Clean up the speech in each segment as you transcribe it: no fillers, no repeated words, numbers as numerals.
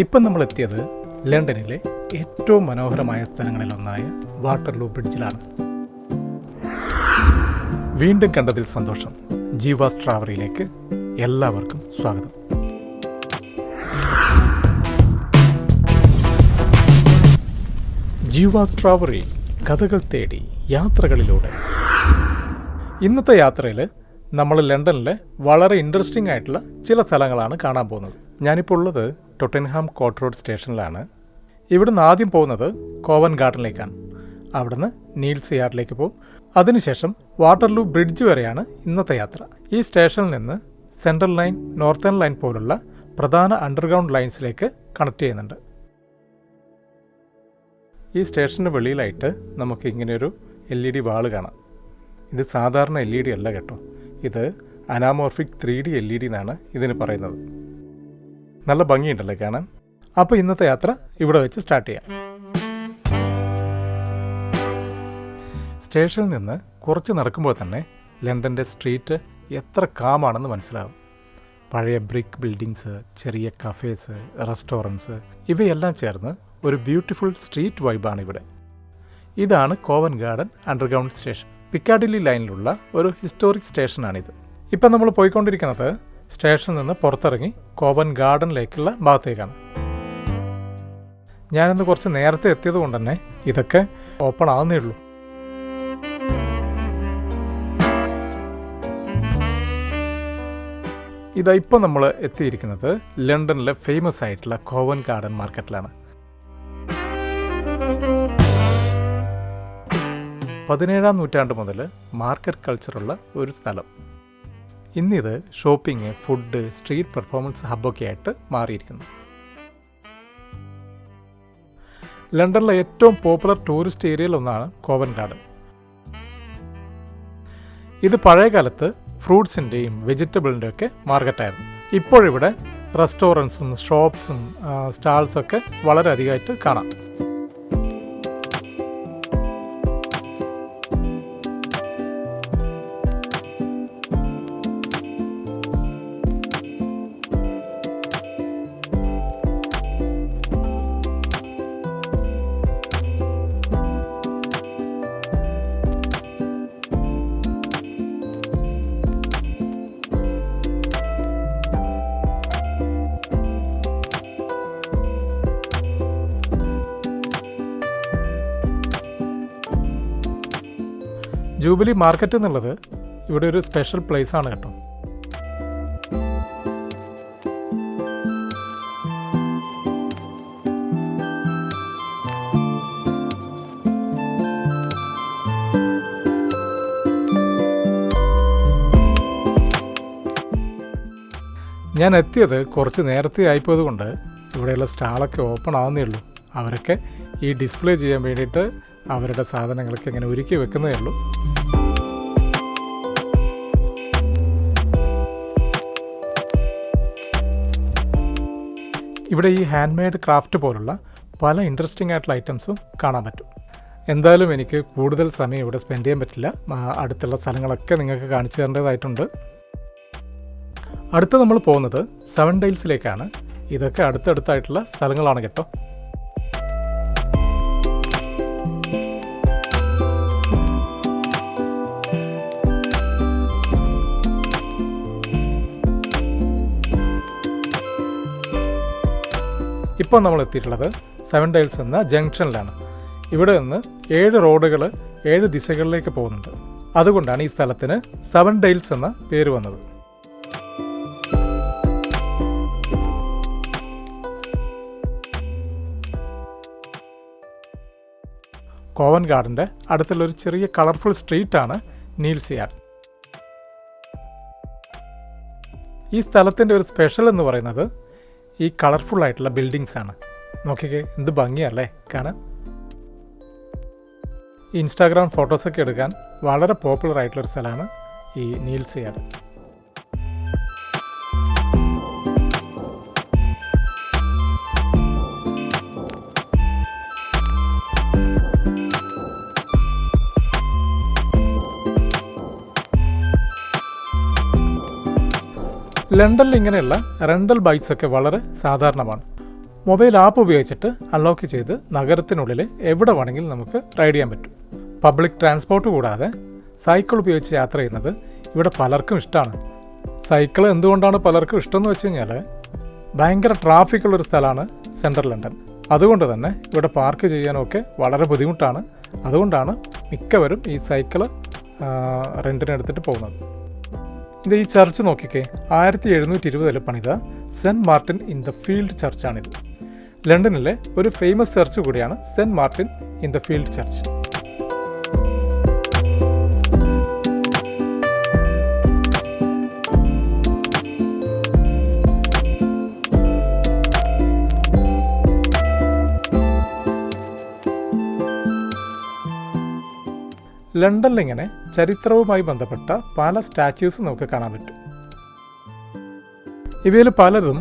ഇപ്പം നമ്മൾ എത്തിയത് ലണ്ടനിലെ ഏറ്റവും മനോഹരമായ സ്ഥലങ്ങളിലൊന്നായ വാട്ടർലൂ ബ്രിഡ്ജിലാണ്. വീണ്ടും കണ്ടതിൽ സന്തോഷം. ജീവാസ് ട്രാവറിയിലേക്ക് എല്ലാവർക്കും സ്വാഗതം. ജീവാസ് ട്രാവറി, കഥകൾ തേടി യാത്രകളിലൂടെ. ഇന്നത്തെ യാത്രയിൽ നമ്മൾ ലണ്ടനിലെ വളരെ ഇൻട്രസ്റ്റിംഗ് ആയിട്ടുള്ള ചില സ്ഥലങ്ങളാണ് കാണാൻ പോകുന്നത്. ഞാനിപ്പോൾ ഉള്ളത് ടൊട്ടൻഹാം കോർട്ട് റോഡ് സ്റ്റേഷനിലാണ്. ഇവിടുന്ന് ആദ്യം പോകുന്നത് കോവന്റ് ഗാർഡനിലേക്കാണ്. അവിടുന്ന് നീൽസ് യാർഡിലേക്ക് പോകും. അതിനുശേഷം വാട്ടർലൂ ബ്രിഡ്ജ് വരെയാണ് ഇന്നത്തെ യാത്ര. ഈ സ്റ്റേഷനിൽ നിന്ന് സെൻട്രൽ ലൈൻ, നോർത്തേൺ ലൈൻ പോലുള്ള പ്രധാന അണ്ടർഗ്രൗണ്ട് ലൈൻസിലേക്ക് കണക്ട് ചെയ്യുന്നുണ്ട്. ഈ സ്റ്റേഷന് വെളിയിലായിട്ട് നമുക്ക് ഇങ്ങനെയൊരു LED വാള് കാണാം. ഇത് സാധാരണ LED അല്ല കേട്ടോ, ഇത് അനാമോർഫിക് 3D LED എന്നാണ് ഇതിന് പറയുന്നത്. നല്ല ഭംഗിയുണ്ടല്ലേ കാണാൻ. അപ്പോൾ ഇന്നത്തെ യാത്ര ഇവിടെ വെച്ച് സ്റ്റാർട്ട് ചെയ്യാം. സ്റ്റേഷനിൽ നിന്ന് കുറച്ച് നടക്കുമ്പോൾ തന്നെ ലണ്ടൻ്റെ സ്ട്രീറ്റ് എത്ര കാമാണെന്ന് മനസ്സിലാവും. പഴയ ബ്രിക്ക് ബിൽഡിങ്സ്, ചെറിയ കഫേസ്, റെസ്റ്റോറൻറ്റ്സ്, ഇവയെല്ലാം ചേർന്ന് ഒരു ബ്യൂട്ടിഫുൾ സ്ട്രീറ്റ് വൈബാണ് ഇവിടെ. ഇതാണ് കോവന്റ് ഗാർഡൻ അണ്ടർഗ്രൗണ്ട് സ്റ്റേഷൻ. പിക്കാഡിലി ലൈനിലുള്ള ഒരു ഹിസ്റ്റോറിക് സ്റ്റേഷനാണിത്. ഇപ്പം നമ്മൾ പോയിക്കൊണ്ടിരിക്കുന്നത് സ്റ്റേഷനിൽ നിന്ന് പുറത്തിറങ്ങി കോവന്റ് ഗാർഡനിലേക്കുള്ള ഭാഗത്തേക്കാണ്. ഞാനിന്ന് കുറച്ച് നേരത്തെ എത്തിയത് കൊണ്ട് തന്നെ ഇതൊക്കെ ഓപ്പൺ ആവുന്നേ ഉള്ളൂ. ഇപ്പം നമ്മൾ എത്തിയിരിക്കുന്നത് ലണ്ടനിലെ ഫേമസ് ആയിട്ടുള്ള കോവന്റ് ഗാർഡൻ മാർക്കറ്റിലാണ്. 17ാം നൂറ്റാണ്ട് മുതൽ മാർക്കറ്റ് കൾച്ചറുള്ള ഒരു സ്ഥലം. ഇന്നിത് ഷോപ്പിംഗ്, ഫുഡ്, സ്ട്രീറ്റ് പെർഫോമൻസ് ഹബ്ബൊക്കെ ആയിട്ട് മാറിയിരിക്കുന്നു. ലണ്ടനിലെ ഏറ്റവും പോപ്പുലർ ടൂറിസ്റ്റ് ഏരിയയിലൊന്നാണ് കോവന്റ് ഗാർഡൻ. ഇത് പഴയ കാലത്ത് ഫ്രൂട്ട്സിൻ്റെയും വെജിറ്റബിളിൻ്റെയും ഒക്കെ മാർക്കറ്റായിരുന്നു. ഇപ്പോഴിവിടെ റെസ്റ്റോറൻറ്റ്സും ഷോപ്സും സ്റ്റാൾസൊക്കെ വളരെ അധികമായിട്ട് കാണാം. ജൂബിലി മാർക്കറ്റ് എന്നുള്ളത് ഇവിടെ ഒരു സ്പെഷ്യൽ പ്ലേസ് ആണ് കേട്ടോ. ഞാൻ എത്തിയത് കുറച്ച് നേരത്തെ ആയിപ്പോയത് കൊണ്ട് ഇവിടെയുള്ള സ്റ്റാളൊക്കെ ഓപ്പൺ ആവുന്നേ ഉള്ളൂ. അവരൊക്കെ ഈ ഡിസ്പ്ലേ ചെയ്യാൻ വേണ്ടിയിട്ട് അവരുടെ സാധനങ്ങളൊക്കെ ഇങ്ങനെ ഒരുക്കി വെക്കുന്നതേ ഉള്ളൂ. ഇവിടെ ഈ ഹാൻഡ് മെയ്ഡ് ക്രാഫ്റ്റ് പോലുള്ള പല ഇൻട്രസ്റ്റിംഗ് ആയിട്ടുള്ള ഐറ്റംസും കാണാൻ പറ്റും. എന്തായാലും എനിക്ക് കൂടുതൽ സമയം ഇവിടെ സ്പെൻഡ് ചെയ്യാൻ പറ്റില്ല. അടുത്തുള്ള സ്ഥലങ്ങളൊക്കെ നിങ്ങൾക്ക് കാണിച്ചു തരേണ്ടതായിട്ടുണ്ട്. അടുത്ത നമ്മൾ പോകുന്നത് 7 ഡെയിൽസിലേക്കാണ്. ഇതൊക്കെ അടുത്തടുത്തായിട്ടുള്ള സ്ഥലങ്ങളാണ് കേട്ടോ. ഇപ്പോൾ നമ്മൾ എത്തിയിട്ടുള്ളത് 7 ഡെയിൽസ് എന്ന ജംഗ്ഷനിലാണ്. ഇവിടെ നിന്ന് 7 റോഡുകൾ 7 ദിശകളിലേക്ക് പോകുന്നുണ്ട്. അതുകൊണ്ടാണ് ഈ സ്ഥലത്തിന് 7 ഡെയിൽസ് എന്ന പേര് വന്നത്. കോവന്റ് ഗാർഡൻ്റെ അടുത്തുള്ളൊരു ചെറിയ കളർഫുൾ സ്ട്രീറ്റാണ് നീൽസ് യാർഡ്. ഈ സ്ഥലത്തിൻ്റെ ഒരു സ്പെഷ്യൽ എന്ന് പറയുന്നത് ഈ കളർഫുൾ ആയിട്ടുള്ള ബിൽഡിങ്സ് ആണ്. നോക്കിക്കേ, എന്ത് ഭംഗിയല്ലേ കാണാൻ. ഇൻസ്റ്റാഗ്രാം ഫോട്ടോസൊക്കെ എടുക്കാൻ വളരെ പോപ്പുലർ ആയിട്ടുള്ളൊരു സ്ഥലമാണ് ഈ നീൽസ് യാർഡ്. ലണ്ടനിൽ ഇങ്ങനെയുള്ള റെൻ്റൽ ബൈക്സ് ഒക്കെ വളരെ സാധാരണമാണ്. മൊബൈൽ ആപ്പ് ഉപയോഗിച്ചിട്ട് അൺലോക്ക് ചെയ്ത് നഗരത്തിനുള്ളിൽ എവിടെ വേണമെങ്കിലും നമുക്ക് റൈഡ് ചെയ്യാൻ പറ്റും. പബ്ലിക് ട്രാൻസ്പോർട്ട് കൂടാതെ സൈക്കിൾ ഉപയോഗിച്ച് യാത്ര ചെയ്യുന്നത് ഇവിടെ പലർക്കും ഇഷ്ടമാണ്. സൈക്കിൾ എന്തുകൊണ്ടാണ് പലർക്കും ഇഷ്ടമെന്ന് വെച്ച് കഴിഞ്ഞാൽ ഭയങ്കര ട്രാഫിക്കുള്ളൊരു സ്ഥലമാണ് സെൻട്രൽ ലണ്ടൻ. അതുകൊണ്ട് തന്നെ ഇവിടെ പാർക്ക് ചെയ്യാനൊക്കെ വളരെ ബുദ്ധിമുട്ടാണ്. അതുകൊണ്ടാണ് മിക്കവരും ഈ സൈക്കിള് റെൻറ്റിനെടുത്തിട്ട് പോകുന്നത്. ഇത് ഈ ചർച്ച് നോക്കിക്കേ, 1720 പണിത Saint Martin in the Field ചർച്ചാണിത്. ലണ്ടനിലെ ഒരു ഫേമസ് ചർച്ച് കൂടിയാണ് Saint Martin in the Field church. ലണ്ടനിലിങ്ങനെ ചരിത്രവുമായി ബന്ധപ്പെട്ട പല സ്റ്റാച്യൂസും നമുക്ക് കാണാൻ പറ്റും. ഇവയിൽ പലതും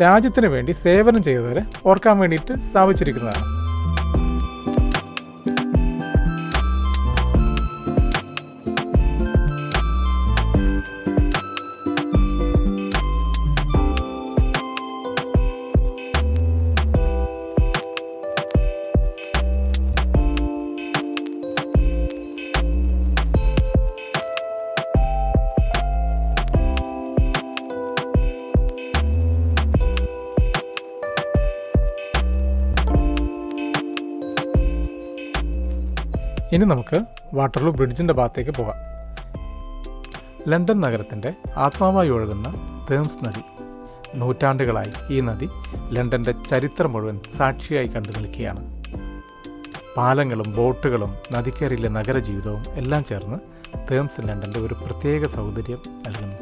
രാജ്യത്തിന് വേണ്ടി സേവനം ചെയ്തവരെ ഓർക്കാൻ വേണ്ടിയിട്ട് സ്ഥാപിച്ചിരിക്കുന്നതാണ്. ഇനി നമുക്ക് വാട്ടർലൂ ബ്രിഡ്ജിൻ്റെ ഭാഗത്തേക്ക് പോകാം. ലണ്ടൻ നഗരത്തിൻ്റെ ആത്മാവായി ഒഴുകുന്ന തേംസ് നദി. നൂറ്റാണ്ടുകളായി ഈ നദി ലണ്ടൻ്റെ ചരിത്രം മുഴുവൻ സാക്ഷിയായി കണ്ടു നിൽക്കുകയാണ്. പാലങ്ങളും ബോട്ടുകളും നദിക്കരയിലെ നഗരജീവിതവും എല്ലാം ചേർന്ന് തേംസ് ലണ്ടൻ്റെ ഒരു പ്രത്യേക സൗന്ദര്യം നൽകുന്നു.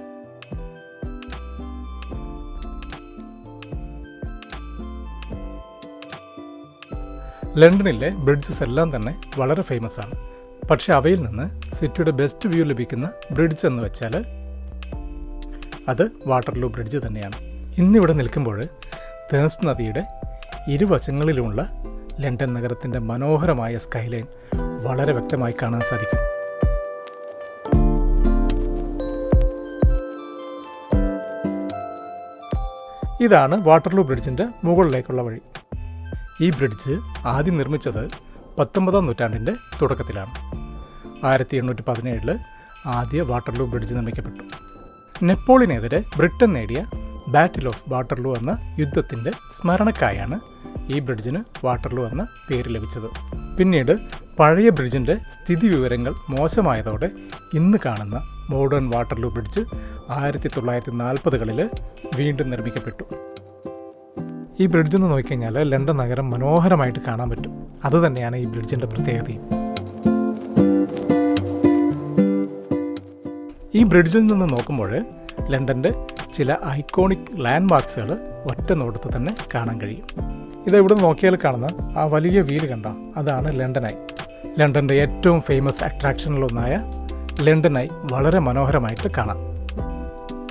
ലണ്ടനിലെ ബ്രിഡ്ജസ് എല്ലാം തന്നെ വളരെ ഫേമസ് ആണ്. പക്ഷെ അവയിൽ നിന്ന് സിറ്റിയുടെ ബെസ്റ്റ് വ്യൂ ലഭിക്കുന്ന ബ്രിഡ്ജ് എന്ന് വെച്ചാൽ അത് വാട്ടർലൂ ബ്രിഡ്ജ് തന്നെയാണ്. ഇന്നിവിടെ നിൽക്കുമ്പോൾ തേംസ് നദിയുടെ ഇരുവശങ്ങളിലുമുള്ള ലണ്ടൻ നഗരത്തിൻ്റെ മനോഹരമായ സ്കൈലൈൻ വളരെ വ്യക്തമായി കാണാൻ സാധിക്കും. ഇതാണ് വാട്ടർലൂ ബ്രിഡ്ജിൻ്റെ മുകളിലേക്കുള്ള വഴി. ഈ ബ്രിഡ്ജ് ആദ്യം നിർമ്മിച്ചത് 19-ാം നൂറ്റാണ്ടിൻ്റെ തുടക്കത്തിലാണ്. 1817 ആദ്യ വാട്ടർലൂ ബ്രിഡ്ജ് നിർമ്മിക്കപ്പെട്ടു. നെപ്പോളിയനെതിരെ ബ്രിട്ടൻ നേടിയ ബാറ്റിൽ ഓഫ് വാട്ടർലൂ എന്ന യുദ്ധത്തിൻ്റെ സ്മരണക്കായാണ് ഈ ബ്രിഡ്ജിന് വാട്ടർലൂ എന്ന പേര് ലഭിച്ചത്. പിന്നീട് പഴയ ബ്രിഡ്ജിൻ്റെ സ്ഥിതിവിവരങ്ങൾ മോശമായതോടെ ഇന്ന് കാണുന്ന മോഡേൺ വാട്ടർലൂ ബ്രിഡ്ജ് 1940-കളിൽ വീണ്ടും നിർമ്മിക്കപ്പെട്ടു. ഈ ബ്രിഡ്ജ് ഒന്ന് നോക്കിക്കഴിഞ്ഞാൽ ലണ്ടൻ നഗരം മനോഹരമായിട്ട് കാണാൻ പറ്റും. അതുതന്നെയാണ് ഈ ബ്രിഡ്ജിൻ്റെ പ്രത്യേകതയും. ഈ ബ്രിഡ്ജിൽ നിന്ന് നോക്കുമ്പോൾ ലണ്ടൻ്റെ ചില ഐക്കോണിക് ലാൻഡ് മാർക്സുകൾ ഒറ്റ നോട്ടത്തിൽ തന്നെ കാണാൻ കഴിയും. ഇതെവിടെ നോക്കിയാൽ കാണുന്ന ആ വലിയ വീല് കണ്ട അതാണ് ലണ്ടൻ ഐ. ലണ്ടൻ്റെ ഏറ്റവും ഫേമസ് അട്രാക്ഷനിലൊന്നായ ലണ്ടൻ ഐ വളരെ മനോഹരമായിട്ട് കാണാം.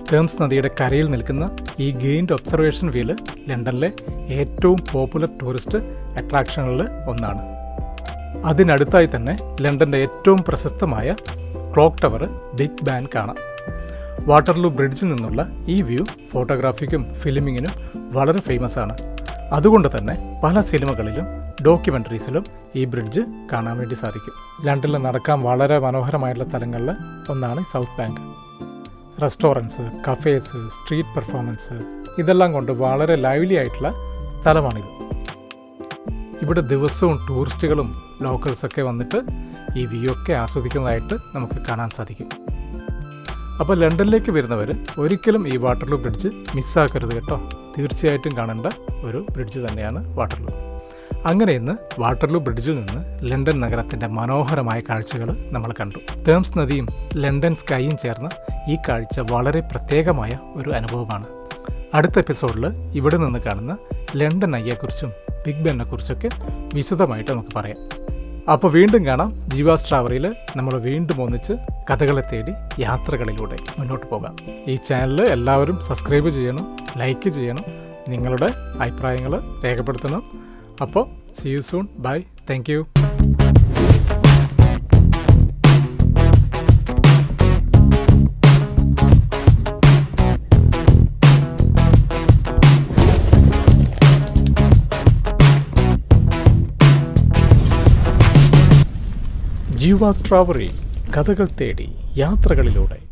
തേംസ് നദിയുടെ കരയിൽ നിൽക്കുന്ന ഈ ഗെയിൻഡ് ഒബ്സർവേഷൻ വീല് ലണ്ടനിലെ ഏറ്റവും പോപ്പുലർ ടൂറിസ്റ്റ് അട്രാക്ഷനുകളിൽ ഒന്നാണ്. അതിനടുത്തായി തന്നെ ലണ്ടൻ്റെ ഏറ്റവും പ്രശസ്തമായ ക്ലോക്ക് ടവർ ബിഗ് ബാൻ കാണാം. വാട്ടർലൂ ബ്രിഡ്ജിൽ നിന്നുള്ള ഈ വ്യൂ ഫോട്ടോഗ്രാഫിക്കും ഫിലിമിങ്ങിനും വളരെ ഫേമസ് ആണ്. അതുകൊണ്ട് തന്നെ പല സിനിമകളിലും ഡോക്യുമെൻ്ററീസിലും ഈ ബ്രിഡ്ജ് കാണാൻ വേണ്ടി സാധിക്കും. ലണ്ടനിൽ നടക്കാൻ വളരെ മനോഹരമായിട്ടുള്ള സ്ഥലങ്ങളിൽ ഒന്നാണ് south bank. Restaurants, cafes, street performance ഇതെല്ലാം കൊണ്ട് വളരെ ലൈവ്ലി ആയിട്ടുള്ള സ്ഥലമാണിത്. ഇവിടെ ദിവസവും ടൂറിസ്റ്റുകളും ലോക്കൽസൊക്കെ വന്നിട്ട് ഈ വ്യൂ ഒക്കെ ആസ്വദിക്കുന്നതായിട്ട് നമുക്ക് കാണാൻ സാധിക്കും. അപ്പോൾ ലണ്ടനിലേക്ക് വരുന്നവർ ഒരിക്കലും ഈ വാട്ടർലൂ ബ്രിഡ്ജ് മിസ്സാക്കരുത് കേട്ടോ. തീർച്ചയായിട്ടും കാണേണ്ട ഒരു ബ്രിഡ്ജ് തന്നെയാണ് വാട്ടർലൂ. അങ്ങനെ ഇന്ന് വാട്ടർലൂ ബ്രിഡ്ജിൽ നിന്ന് ലണ്ടൻ നഗരത്തിൻ്റെ മനോഹരമായ കാഴ്ചകൾ നമ്മൾ കണ്ടു. തേംസ് നദിയും ലണ്ടൻ സ്കൈയും ചേർന്ന് ഈ കാഴ്ച വളരെ പ്രത്യേകമായ ഒരു അനുഭവമാണ്. അടുത്ത എപ്പിസോഡിൽ ഇവിടെ നിന്ന് കാണുന്ന ലണ്ടൻ ഐയെക്കുറിച്ചും ബിഗ് ബെന്നെ കുറിച്ചൊക്കെ വിശദമായിട്ട് നമുക്ക് പറയാം. അപ്പോൾ വീണ്ടും കാണാം. ജീവാസ് ട്രാവറിൽ നമ്മൾ വീണ്ടും ഒന്നിച്ച് കഥകളെ തേടി യാത്രകളിലൂടെ മുന്നോട്ട് പോകാം. ഈ ചാനൽ എല്ലാവരും സബ്സ്ക്രൈബ് ചെയ്യണം, ലൈക്ക് ചെയ്യണം, നിങ്ങളുടെ അഭിപ്രായങ്ങൾ രേഖപ്പെടുത്തണം. അപ്പോൾ see you soon. Bye. Thank you. Jeeva strawberry കഥകൾ തേടി യാത്രകളിലൂടെ.